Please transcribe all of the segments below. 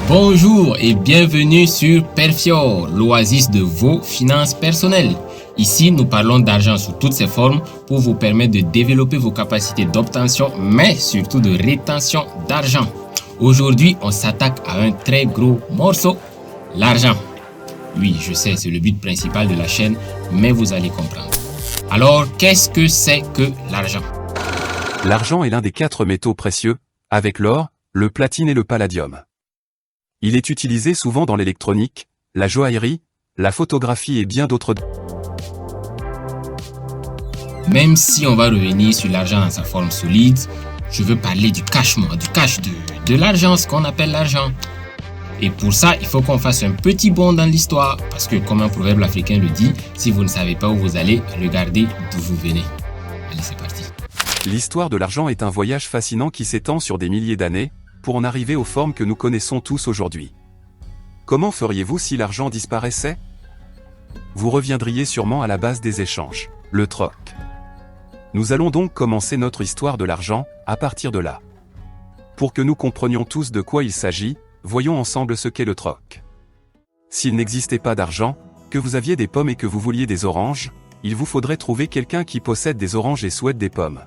Bonjour et bienvenue sur Perfior, l'oasis de vos finances personnelles. Ici, nous parlons d'argent sous toutes ses formes pour vous permettre de développer vos capacités d'obtention, mais surtout de rétention d'argent. Aujourd'hui, on s'attaque à un très gros morceau, l'argent. Oui, je sais, c'est le but principal de la chaîne, mais vous allez comprendre. Alors, qu'est-ce que c'est que l'argent? L'argent est l'un des 4 métaux précieux, avec l'or, le platine et le palladium. Il est utilisé souvent dans l'électronique, la joaillerie, la photographie et bien d'autres. Même si on va revenir sur l'argent dans sa forme solide, je veux parler du cash, de l'argent, ce qu'on appelle l'argent. Et pour ça, il faut qu'on fasse un petit bond dans l'histoire, parce que comme un proverbe africain le dit, si vous ne savez pas où vous allez, regardez d'où vous venez. Allez, c'est parti. L'histoire de l'argent est un voyage fascinant qui s'étend sur des milliers d'années, pour en arriver aux formes que nous connaissons tous aujourd'hui. Comment feriez-vous si l'argent disparaissait? Vous reviendriez sûrement à la base des échanges, le troc. Nous allons donc commencer notre histoire de l'argent, à partir de là. Pour que nous comprenions tous de quoi il s'agit, voyons ensemble ce qu'est le troc. S'il n'existait pas d'argent, que vous aviez des pommes et que vous vouliez des oranges, il vous faudrait trouver quelqu'un qui possède des oranges et souhaite des pommes.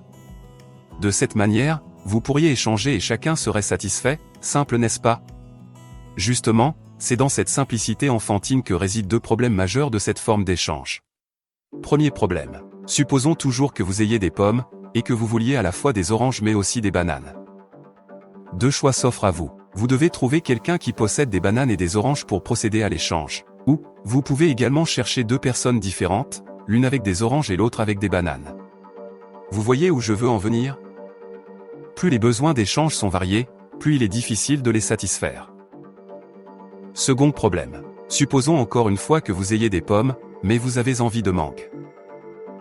De cette manière, vous pourriez échanger et chacun serait satisfait, simple n'est-ce pas? Justement, c'est dans cette simplicité enfantine que résident 2 problèmes majeurs de cette forme d'échange. Premier problème. Supposons toujours que vous ayez des pommes, et que vous vouliez à la fois des oranges mais aussi des bananes. 2 choix s'offrent à vous. Vous devez trouver quelqu'un qui possède des bananes et des oranges pour procéder à l'échange. Ou, vous pouvez également chercher 2 personnes différentes, l'une avec des oranges et l'autre avec des bananes. Vous voyez où je veux en venir? Plus les besoins d'échange sont variés, plus il est difficile de les satisfaire. Second problème. Supposons encore une fois que vous ayez des pommes, mais vous avez envie de mangue.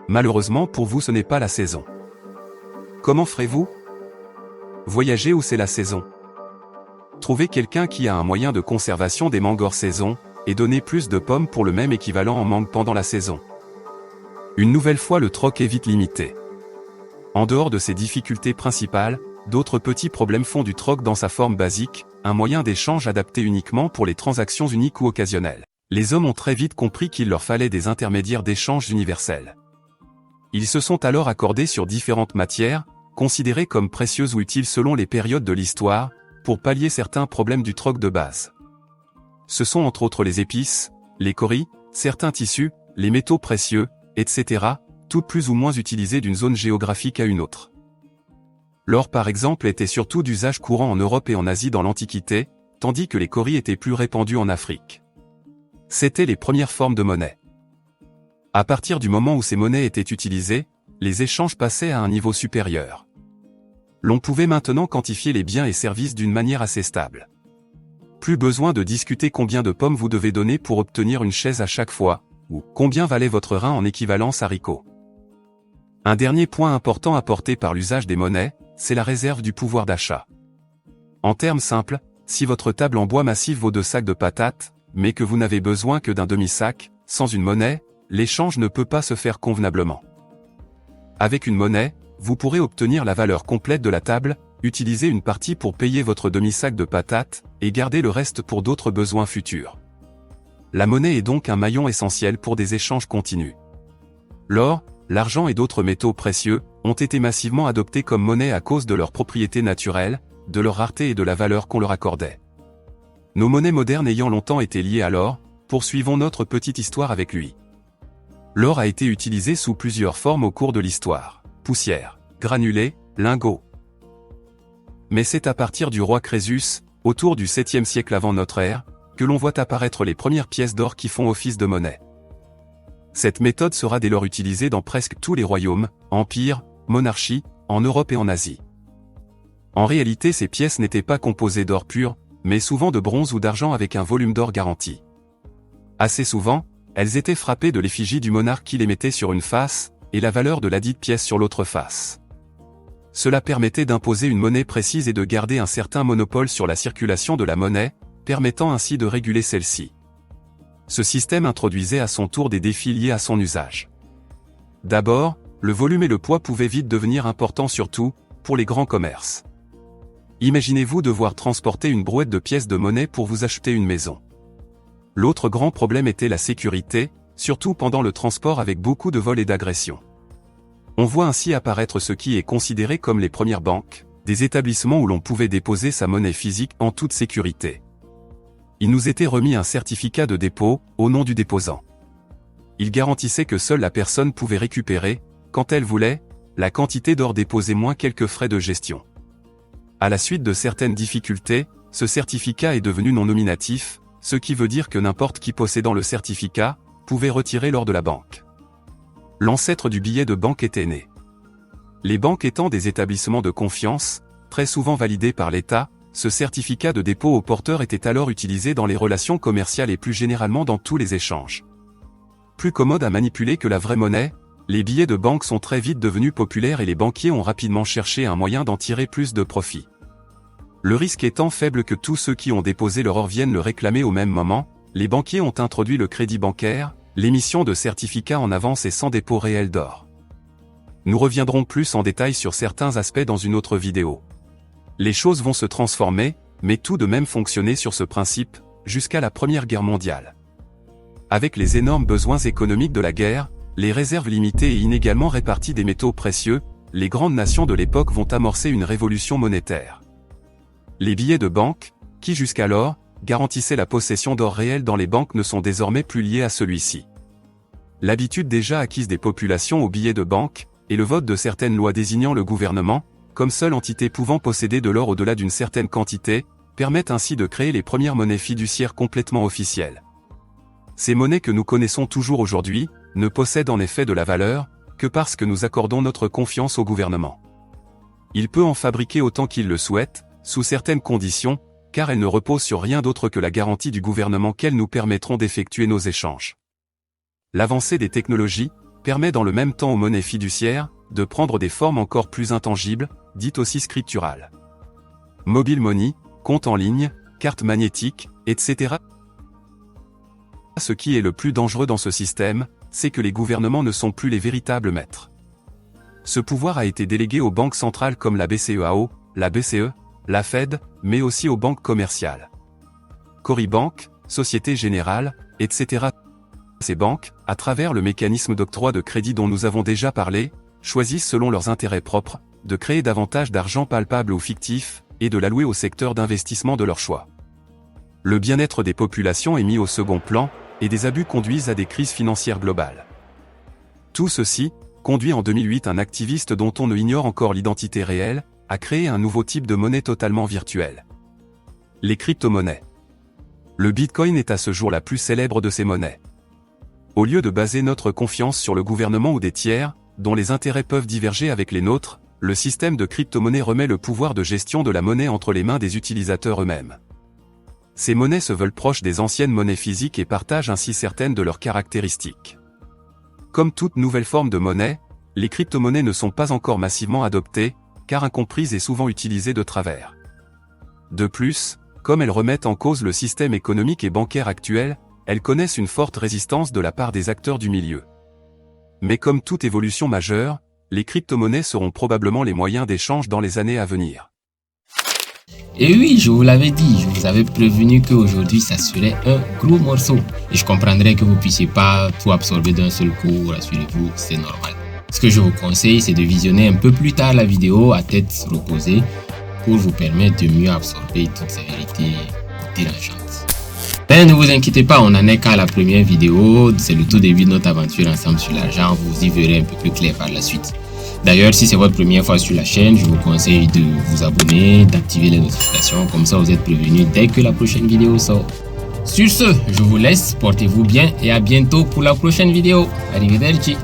Malheureusement pour vous ce n'est pas la saison. Comment ferez-vous? Voyagez où c'est la saison. Trouvez quelqu'un qui a un moyen de conservation des mangues hors saison, et donnez plus de pommes pour le même équivalent en mangue pendant la saison. Une nouvelle fois le troc est vite limité. En dehors de ces difficultés principales, d'autres petits problèmes font du troc dans sa forme basique, un moyen d'échange adapté uniquement pour les transactions uniques ou occasionnelles. Les hommes ont très vite compris qu'il leur fallait des intermédiaires d'échange universels. Ils se sont alors accordés sur différentes matières, considérées comme précieuses ou utiles selon les périodes de l'histoire, pour pallier certains problèmes du troc de base. Ce sont entre autres les épices, les coris, certains tissus, les métaux précieux, etc., toutes plus ou moins utilisées d'une zone géographique à une autre. L'or par exemple était surtout d'usage courant en Europe et en Asie dans l'Antiquité, tandis que les coris étaient plus répandus en Afrique. C'étaient les premières formes de monnaie. À partir du moment où ces monnaies étaient utilisées, les échanges passaient à un niveau supérieur. L'on pouvait maintenant quantifier les biens et services d'une manière assez stable. Plus besoin de discuter combien de pommes vous devez donner pour obtenir une chaise à chaque fois, ou combien valait votre rein en équivalence haricots. Un dernier point important apporté par l'usage des monnaies, c'est la réserve du pouvoir d'achat. En termes simples, si votre table en bois massif vaut 2 sacs de patates, mais que vous n'avez besoin que d'un demi-sac, sans une monnaie, l'échange ne peut pas se faire convenablement. Avec une monnaie, vous pourrez obtenir la valeur complète de la table, utiliser une partie pour payer votre demi-sac de patates, et garder le reste pour d'autres besoins futurs. La monnaie est donc un maillon essentiel pour des échanges continus. L'or, l'argent et d'autres métaux précieux, ont été massivement adoptés comme monnaie à cause de leurs propriétés naturelles, de leur rareté et de la valeur qu'on leur accordait. Nos monnaies modernes ayant longtemps été liées à l'or, poursuivons notre petite histoire avec lui. L'or a été utilisé sous plusieurs formes au cours de l'histoire. Poussière, granulés, lingots. Mais c'est à partir du roi Crésus, autour du 7e siècle avant notre ère, que l'on voit apparaître les premières pièces d'or qui font office de monnaie. Cette méthode sera dès lors utilisée dans presque tous les royaumes, empires, monarchies, en Europe et en Asie. En réalité ces pièces n'étaient pas composées d'or pur, mais souvent de bronze ou d'argent avec un volume d'or garanti. Assez souvent, elles étaient frappées de l'effigie du monarque qui les mettait sur une face, et la valeur de ladite pièce sur l'autre face. Cela permettait d'imposer une monnaie précise et de garder un certain monopole sur la circulation de la monnaie, permettant ainsi de réguler celle-ci. Ce système introduisait à son tour des défis liés à son usage. D'abord, le volume et le poids pouvaient vite devenir importants surtout, pour les grands commerces. Imaginez-vous devoir transporter une brouette de pièces de monnaie pour vous acheter une maison. L'autre grand problème était la sécurité, surtout pendant le transport avec beaucoup de vols et d'agressions. On voit ainsi apparaître ce qui est considéré comme les premières banques, des établissements où l'on pouvait déposer sa monnaie physique en toute sécurité. Il nous était remis un certificat de dépôt, au nom du déposant. Il garantissait que seule la personne pouvait récupérer, quand elle voulait, la quantité d'or déposée moins quelques frais de gestion. À la suite de certaines difficultés, ce certificat est devenu non nominatif, ce qui veut dire que n'importe qui possédant le certificat pouvait retirer l'or de la banque. L'ancêtre du billet de banque était né. Les banques étant des établissements de confiance, très souvent validés par l'État, ce certificat de dépôt au porteur était alors utilisé dans les relations commerciales et plus généralement dans tous les échanges. Plus commode à manipuler que la vraie monnaie, les billets de banque sont très vite devenus populaires et les banquiers ont rapidement cherché un moyen d'en tirer plus de profit. Le risque étant faible que tous ceux qui ont déposé leur or viennent le réclamer au même moment, les banquiers ont introduit le crédit bancaire, l'émission de certificats en avance et sans dépôt réel d'or. Nous reviendrons plus en détail sur certains aspects dans une autre vidéo. Les choses vont se transformer, mais tout de même fonctionner sur ce principe, jusqu'à la Première Guerre mondiale. Avec les énormes besoins économiques de la guerre, les réserves limitées et inégalement réparties des métaux précieux, les grandes nations de l'époque vont amorcer une révolution monétaire. Les billets de banque, qui jusqu'alors, garantissaient la possession d'or réel dans les banques ne sont désormais plus liés à celui-ci. L'habitude déjà acquise des populations aux billets de banque, et le vote de certaines lois désignant le gouvernement, comme seule entité pouvant posséder de l'or au-delà d'une certaine quantité, permettent ainsi de créer les premières monnaies fiduciaires complètement officielles. Ces monnaies que nous connaissons toujours aujourd'hui, ne possèdent en effet de la valeur, que parce que nous accordons notre confiance au gouvernement. Il peut en fabriquer autant qu'il le souhaite, sous certaines conditions, car elles ne reposent sur rien d'autre que la garantie du gouvernement qu'elles nous permettront d'effectuer nos échanges. L'avancée des technologies permet dans le même temps aux monnaies fiduciaires de prendre des formes encore plus intangibles, dites aussi scripturales. Mobile money, compte en ligne, carte magnétique, etc. Ce qui est le plus dangereux dans ce système, c'est que les gouvernements ne sont plus les véritables maîtres. Ce pouvoir a été délégué aux banques centrales comme la BCEAO, la BCE, la Fed, mais aussi aux banques commerciales. Coribank, Société Générale, etc. Ces banques, à travers le mécanisme d'octroi de crédit dont nous avons déjà parlé, choisissent selon leurs intérêts propres, de créer davantage d'argent palpable ou fictif, et de l'allouer au secteur d'investissement de leur choix. Le bien-être des populations est mis au second plan, et des abus conduisent à des crises financières globales. Tout ceci, conduit en 2008 un activiste dont on ne ignore encore l'identité réelle, à créer un nouveau type de monnaie totalement virtuelle. Les crypto-monnaies. Le Bitcoin est à ce jour la plus célèbre de ces monnaies. Au lieu de baser notre confiance sur le gouvernement ou des tiers, dont les intérêts peuvent diverger avec les nôtres, le système de crypto-monnaie remet le pouvoir de gestion de la monnaie entre les mains des utilisateurs eux-mêmes. Ces monnaies se veulent proches des anciennes monnaies physiques et partagent ainsi certaines de leurs caractéristiques. Comme toute nouvelle forme de monnaie, les crypto-monnaies ne sont pas encore massivement adoptées, car incomprises et souvent utilisées de travers. De plus, comme elles remettent en cause le système économique et bancaire actuel, elles connaissent une forte résistance de la part des acteurs du milieu. Mais comme toute évolution majeure, les crypto-monnaies seront probablement les moyens d'échange dans les années à venir. Et oui, je vous l'avais dit, je vous avais prévenu qu'aujourd'hui ça serait un gros morceau. Et je comprendrais que vous puissiez pas tout absorber d'un seul coup, rassurez-vous, c'est normal. Ce que je vous conseille, c'est de visionner un peu plus tard la vidéo à tête reposée pour vous permettre de mieux absorber toutes ces vérités dérangeantes. Mais ne vous inquiétez pas, on n'en est qu'à la première vidéo, c'est le tout début de notre aventure ensemble sur l'argent, vous y verrez un peu plus clair par la suite. D'ailleurs, si c'est votre première fois sur la chaîne, je vous conseille de vous abonner, d'activer les notifications, comme ça vous êtes prévenus dès que la prochaine vidéo sort. Sur ce, je vous laisse, portez-vous bien et à bientôt pour la prochaine vidéo. Arrivederci.